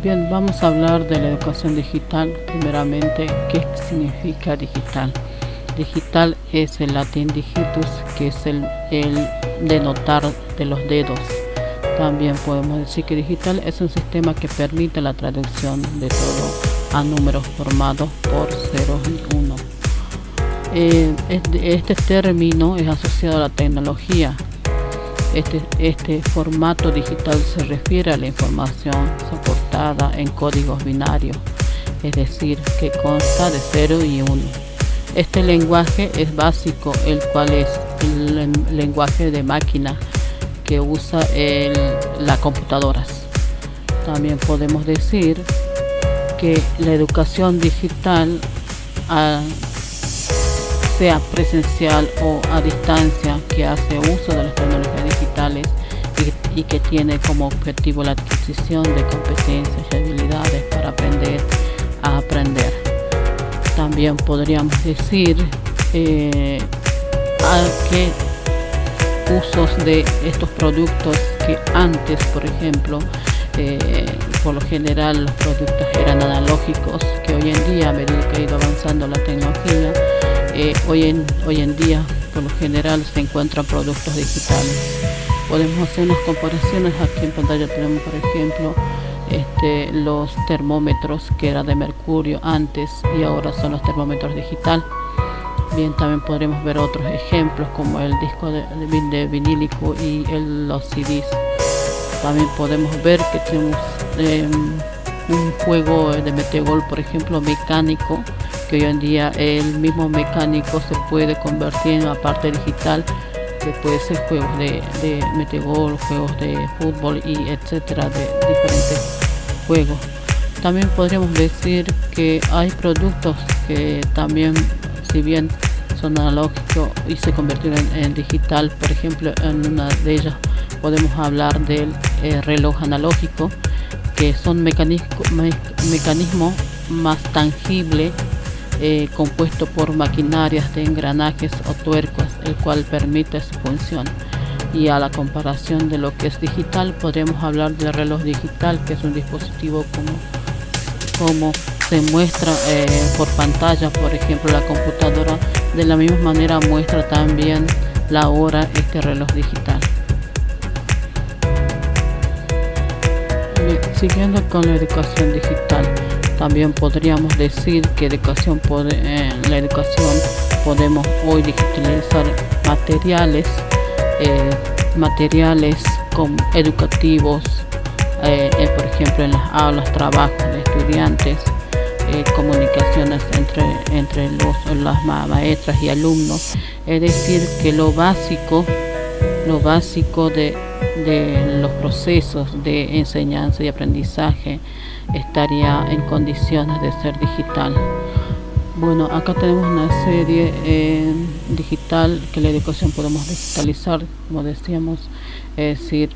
Bien, vamos a hablar de la educación digital. Primeramente, ¿qué significa digital? Digital es el latín digitus, que es el denotar de los dedos. También podemos decir que digital es un sistema que permite la traducción de todo a números formados por ceros y unos. Este término es asociado a la tecnología. Este formato digital se refiere a la información soportada en códigos binarios, es decir, que consta de 0 y 1. Este lenguaje es básico, el cual es el lenguaje de máquina que usa las computadoras. También podemos decir que la educación digital, sea presencial o a distancia, que hace uso de las tecnologías digitales y que tiene como objetivo la adquisición de competencias y habilidades para aprender a aprender. También podríamos decir qué usos de estos productos que antes, por ejemplo, por lo general los productos eran analógicos, que hoy en día, a medida que ha ido avanzando la tecnología, hoy en día por lo general se encuentran productos digitales. Podemos hacer unas comparaciones. Aquí en pantalla tenemos, por ejemplo, los termómetros que eran de mercurio antes y ahora son los termómetros digital. Bien, también podremos ver otros ejemplos como el disco de vinílico y los CDs. También podemos ver que tenemos un juego de metegol, por ejemplo, mecánico, que hoy en día el mismo mecánico se puede convertir en una parte digital, que puede ser juegos de metegol, juegos de fútbol y etcétera, de diferentes juegos. También podríamos decir que hay productos que también, si bien son analógicos y se convirtieron en digital, por ejemplo, en una de ellas podemos hablar del reloj analógico, que son mecanismo más tangible, compuesto por maquinarias de engranajes o tuercas, el cual permite su función. Y a la comparación de lo que es digital, podemos hablar del reloj digital, que es un dispositivo como se muestra por pantalla. Por ejemplo, la computadora de la misma manera muestra también la hora, este reloj digital. Bien, siguiendo con la educación digital, también podríamos decir que en la educación podemos hoy digitalizar materiales educativos, por ejemplo en las aulas, trabajos de estudiantes, comunicaciones entre las maestras y alumnos. Es decir, que lo básico de los procesos de enseñanza y aprendizaje estaría en condiciones de ser digital. Bueno, acá tenemos una serie digital que la educación podemos digitalizar, como decíamos, es decir,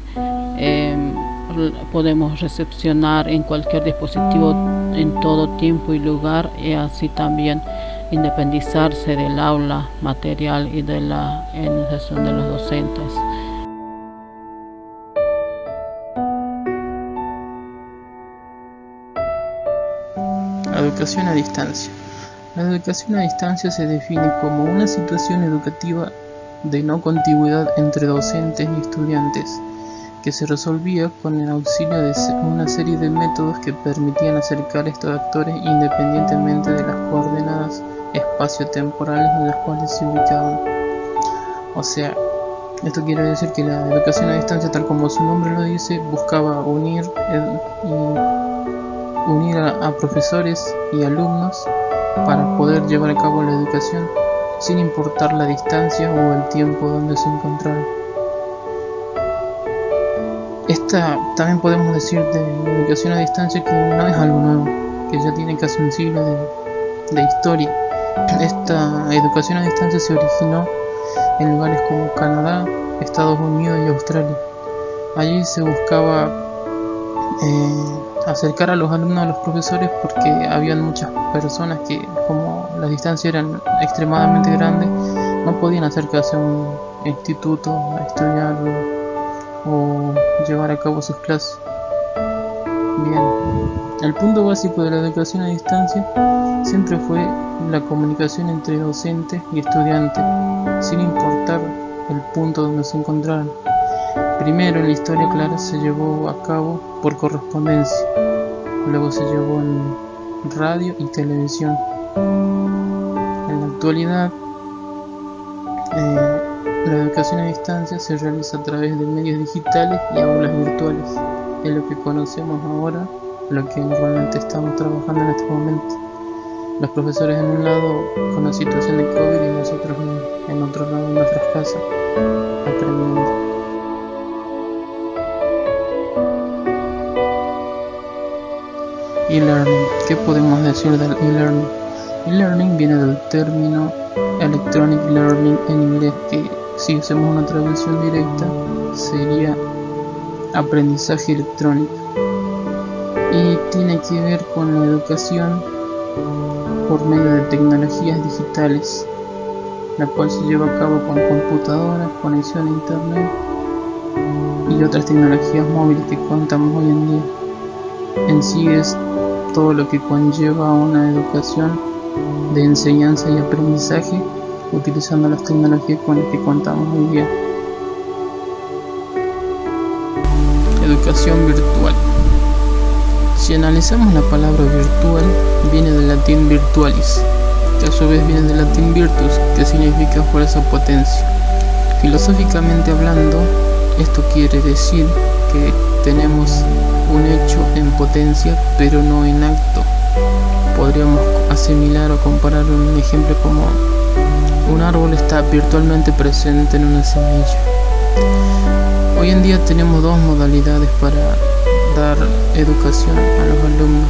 podemos recepcionar en cualquier dispositivo en todo tiempo y lugar, y así también independizarse del aula material y de la organización de los docentes. Educación a distancia. La educación a distancia se define como una situación educativa de no contigüidad entre docentes y estudiantes, que se resolvía con el auxilio de una serie de métodos que permitían acercar a estos actores independientemente de las coordenadas espaciotemporales en las cuales se ubicaban. O sea, esto quiere decir que la educación a distancia, tal como su nombre lo dice, buscaba unir a profesores y alumnos para poder llevar a cabo la educación sin importar la distancia o el tiempo donde se encontraran. Esta también podemos decir de educación a distancia que no es algo nuevo, que ya tiene casi un siglo de historia. Esta educación a distancia se originó en lugares como Canadá, Estados Unidos y Australia. Allí se buscaba acercar a los alumnos a los profesores, porque habían muchas personas que, como las distancias eran extremadamente grandes, no podían acercarse a un instituto a estudiar o llevar a cabo sus clases. Bien, el punto básico de la educación a distancia siempre fue la comunicación entre docente y estudiante, sin importar el punto donde se encontraran. Primero en la historia clara se llevó a cabo por correspondencia, luego se llevó en radio y televisión. En la actualidad, la educación a distancia se realiza a través de medios digitales y aulas virtuales. Es lo que conocemos ahora, lo que realmente estamos trabajando en este momento. Los profesores en un lado con la situación de COVID y nosotros en otro lado en nuestras casas aprendiendo. E-learning. ¿Qué podemos decir del e-learning? E-learning viene del término electronic learning en inglés, que si hacemos una traducción directa sería aprendizaje electrónico, y tiene que ver con la educación por medio de tecnologías digitales, la cual se lleva a cabo con computadoras, conexión a internet y otras tecnologías móviles que contamos hoy en día. En sí es todo lo que conlleva una educación de enseñanza y aprendizaje utilizando las tecnologías con las que contamos hoy día. Educación virtual. Si analizamos la palabra virtual, viene del latín virtualis, que a su vez viene del latín virtus, que significa fuerza o potencia. Filosóficamente hablando, esto quiere decir que tenemos un hecho en potencia, pero no en acto. Podríamos asimilar o comparar un ejemplo como un árbol está virtualmente presente en una semilla. Hoy en día tenemos dos modalidades para dar educación a los alumnos.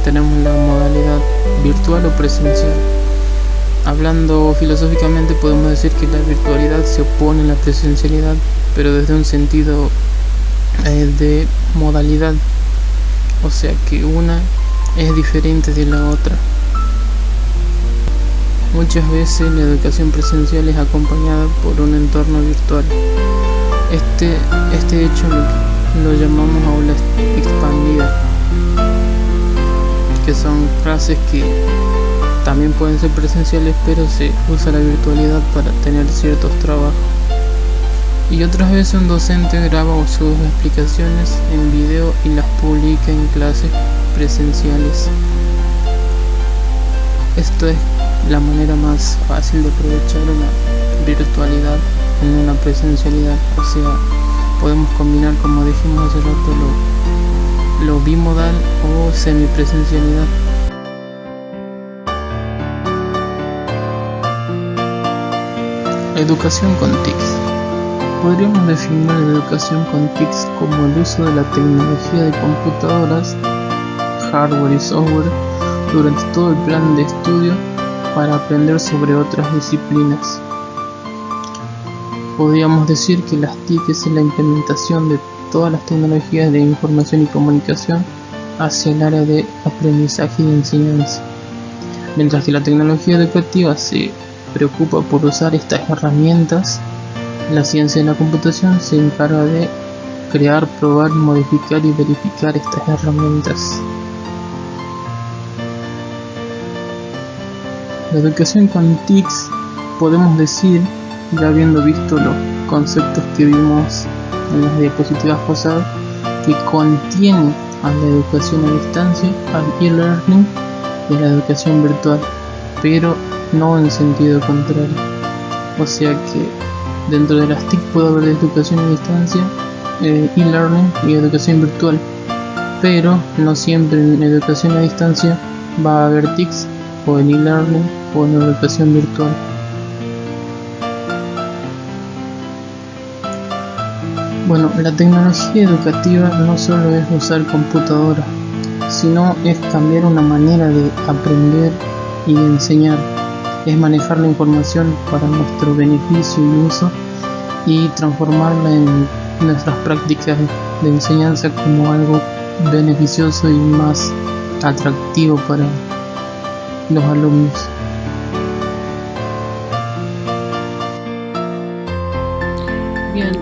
Tenemos la modalidad virtual o presencial. Hablando filosóficamente podemos decir que la virtualidad se opone a la presencialidad, pero desde un sentido de modalidad, o sea que una es diferente de la otra. Muchas veces la educación presencial es acompañada por un entorno virtual. Este hecho lo llamamos aula expandida, que son clases que también pueden ser presenciales, pero se usa la virtualidad para tener ciertos trabajos. Y otras veces un docente graba sus explicaciones en video y las publica en clases presenciales. Esto es la manera más fácil de aprovechar una virtualidad en una presencialidad. O sea, podemos combinar, como dijimos hace rato, lo bimodal o semipresencialidad. Educación con TICs. Podríamos definir la educación con TICs como el uso de la tecnología de computadoras, hardware y software durante todo el plan de estudio para aprender sobre otras disciplinas. Podríamos decir que las TIC es la implementación de todas las tecnologías de información y comunicación hacia el área de aprendizaje y enseñanza, mientras que la tecnología educativa se preocupa por usar estas herramientas. La ciencia de la computación se encarga de crear, probar, modificar y verificar estas herramientas. La educación con TICs, podemos decir, ya habiendo visto los conceptos que vimos en las diapositivas pasadas, que contiene a la educación a distancia, al e-learning y a la educación virtual, pero no en sentido contrario. O sea que dentro de las TIC puede haber educación a distancia, e-learning y educación virtual, pero no siempre en educación a distancia va a haber TICs o en e-learning o en educación virtual. Bueno, la tecnología educativa no solo es usar computadora, sino es cambiar una manera de aprender y de enseñar. Es manejar la información para nuestro beneficio y uso y transformarla en nuestras prácticas de enseñanza como algo beneficioso y más atractivo para los alumnos. Bien,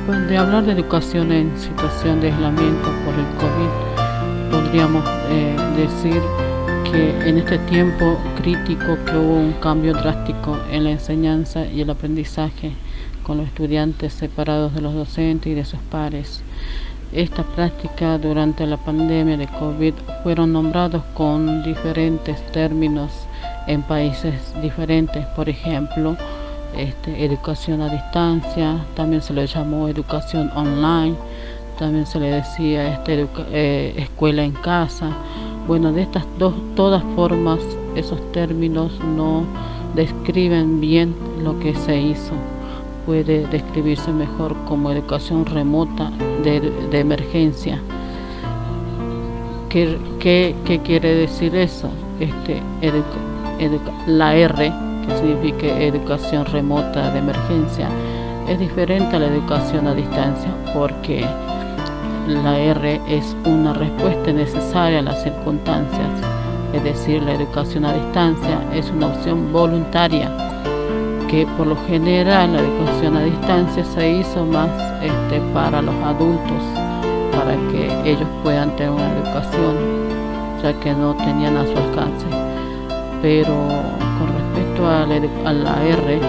Pues de hablar de educación en situación de aislamiento por el COVID, podríamos decir que en este tiempo crítico que hubo un cambio drástico en la enseñanza y el aprendizaje con los estudiantes separados de los docentes y de sus pares. Esta práctica durante la pandemia de COVID fueron nombrados con diferentes términos en países diferentes, por ejemplo, educación a distancia, también se le llamó educación online, también se le decía escuela en casa. Bueno, de estas todas formas, esos términos no describen bien lo que se hizo. Puede describirse mejor como educación remota de emergencia. ¿Qué quiere decir eso? La R, que significa educación remota de emergencia, es diferente a la educación a distancia, porque la R es una respuesta necesaria a las circunstancias, es decir, la educación a distancia es una opción voluntaria, que por lo general la educación a distancia se hizo más para los adultos, para que ellos puedan tener una educación, ya que no tenían a su alcance. Pero con respecto a la R,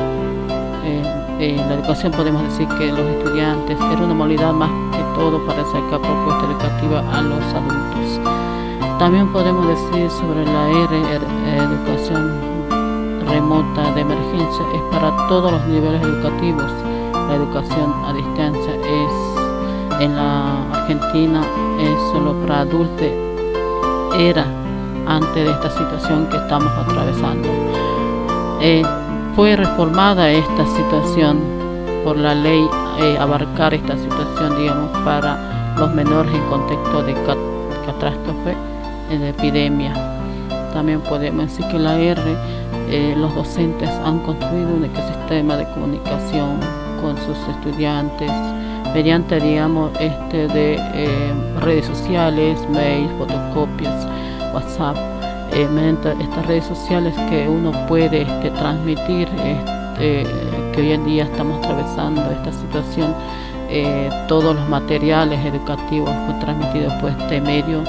la educación, podemos decir que los estudiantes era una modalidad más que todo para sacar propuesta educativa a los adultos. También podemos decir sobre la R, educación remota de emergencia, es para todos los niveles educativos. La educación a distancia en la Argentina es solo para adultos, era antes de esta situación que estamos atravesando. Fue reformada esta situación por la ley, abarcar esta situación, digamos, para los menores en contexto de catástrofe, de epidemia. También podemos decir que la R, los docentes han construido un ecosistema de comunicación con sus estudiantes mediante, digamos, redes sociales, mails, fotocopias, WhatsApp, mediante estas redes sociales que uno puede transmitir, que hoy en día estamos atravesando esta situación. Todos los materiales educativos fue transmitidos por este medio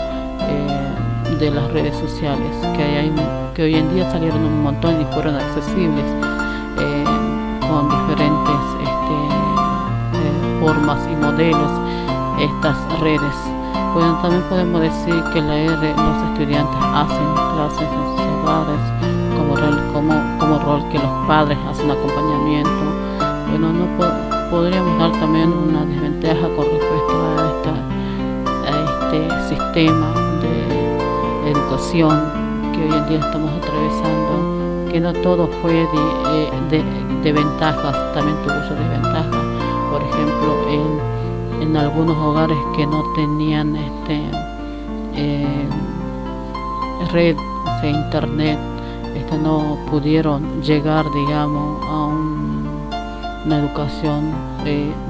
de las redes sociales, que hoy en día salieron un montón y fueron accesibles con diferentes formas y modelos, estas redes. Bueno, también podemos decir que la R, los estudiantes hacen clases en sus hogares, como rol que los padres hacen acompañamiento. Bueno, podríamos dar también una desventaja con respecto a este sistema de educación que hoy en día estamos atravesando, que no todo fue de ventajas, también tuvo su desventaja. Por ejemplo, en algunos hogares que no tenían red, internet, no pudieron llegar, digamos, a una educación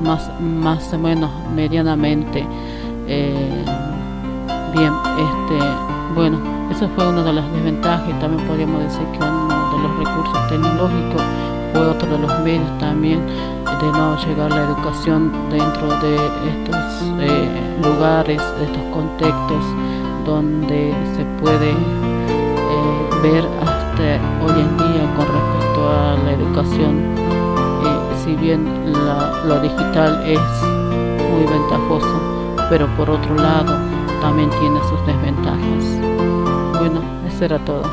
más o menos medianamente bien. Bueno, eso fue una de las desventajas. También podríamos decir que uno de los recursos tecnológicos fue otro de los medios también de no llegar a la educación dentro de estos lugares, de estos contextos donde se puede ver hasta hoy en día con respecto a la educación. Si bien lo digital es muy ventajoso, pero por otro lado también tiene sus desventajas. Bueno, eso era todo.